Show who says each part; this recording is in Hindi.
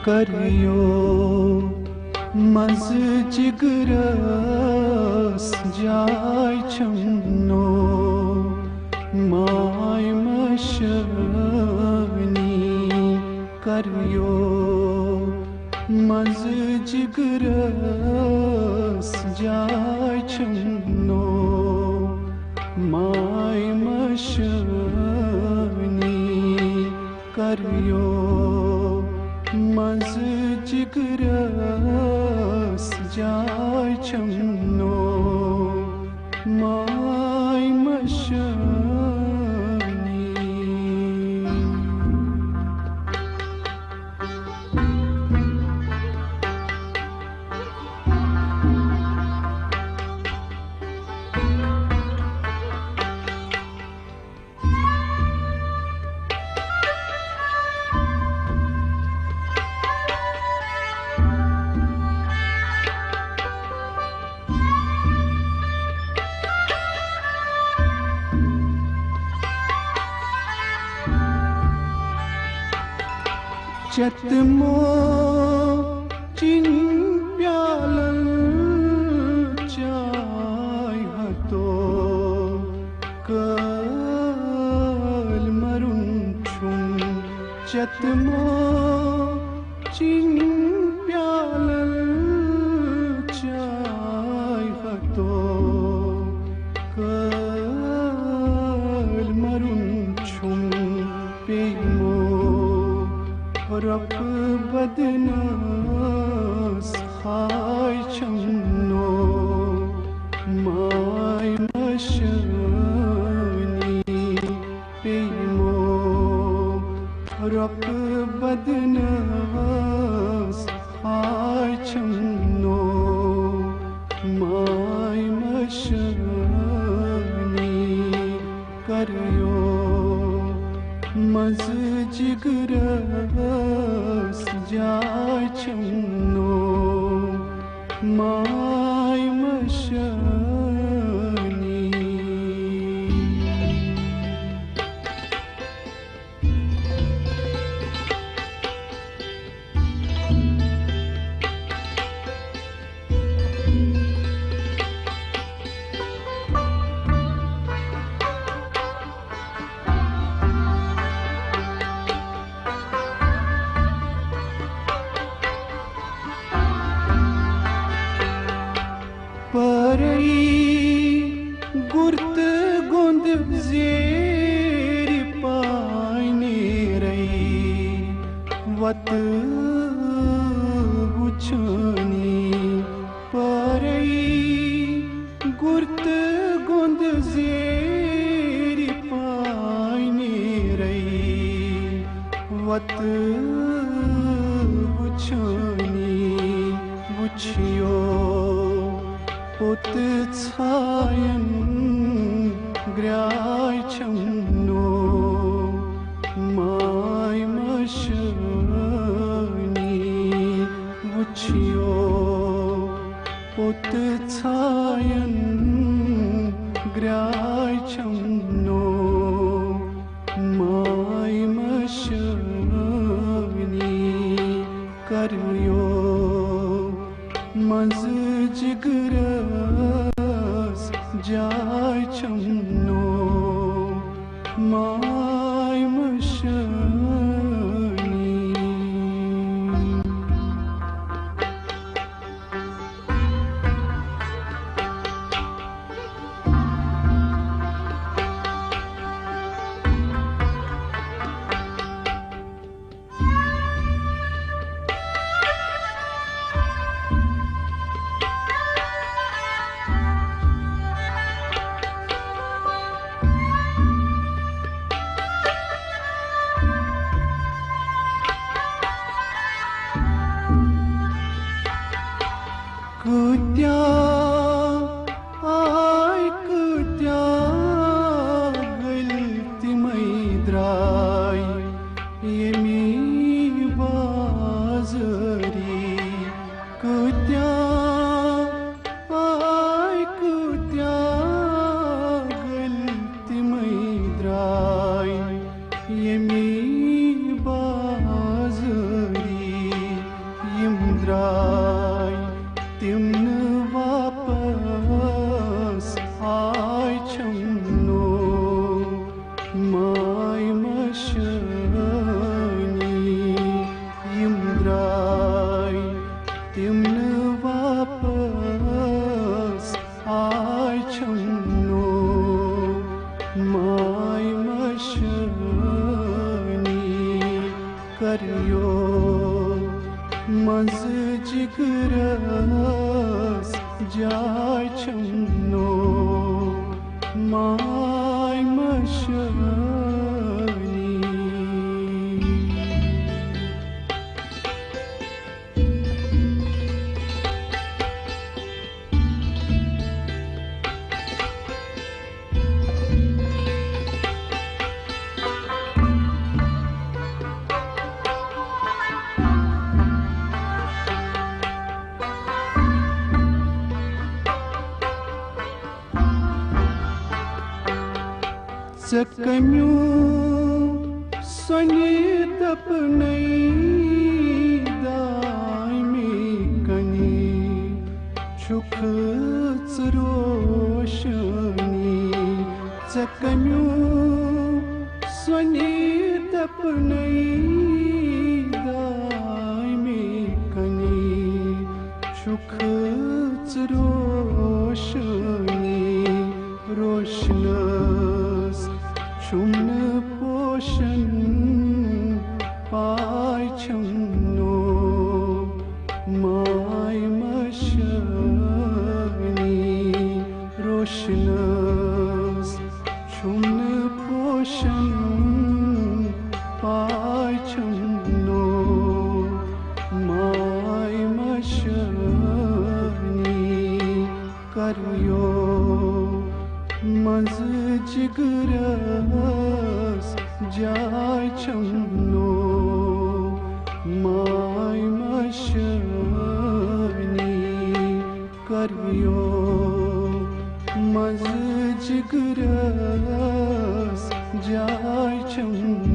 Speaker 1: करियो मज जिगरस जाय छन्नो माय मशनी करियो मज जिगरस जाय छन्नो माय मशनी करियो मज जिगरस जाय छन्नो माय मशनी। चतमो चिन प्यालन चाय हतो कल मरुन छुन चतमो चिन प्यालन चाय हतो कल मरुन छुन पेमो रप बदनास खाय छन्नो माय मशनी पेमो रप बदनास खाय छन्नो माय मशनी करियो मज जिगरस जाय छन्नो माय मशनी। परई गुर्त गुंद ज़ेर पायने रही वत उछनी परई गुर्त गुंद ज़ेर पायने रही वत उछनी उछियो पुत छायन ग्राय छन्नो माय मशनी उछियो पुत छायन ग्राय छन्नो माय मशनी करियो मज जिगरस जाय छन्नो Țăcămiu sonie dapnei dai mikani chukhuts roshani Țăcămiu sonie dapnei dai mikani chukhuts roshani roshnas Shumn poshan pai chamno mai mashani roshnas shumn poshan pai chamno mai mashani karyo maz jigras jai chamno mai mashani karyo maz jigras jai chamno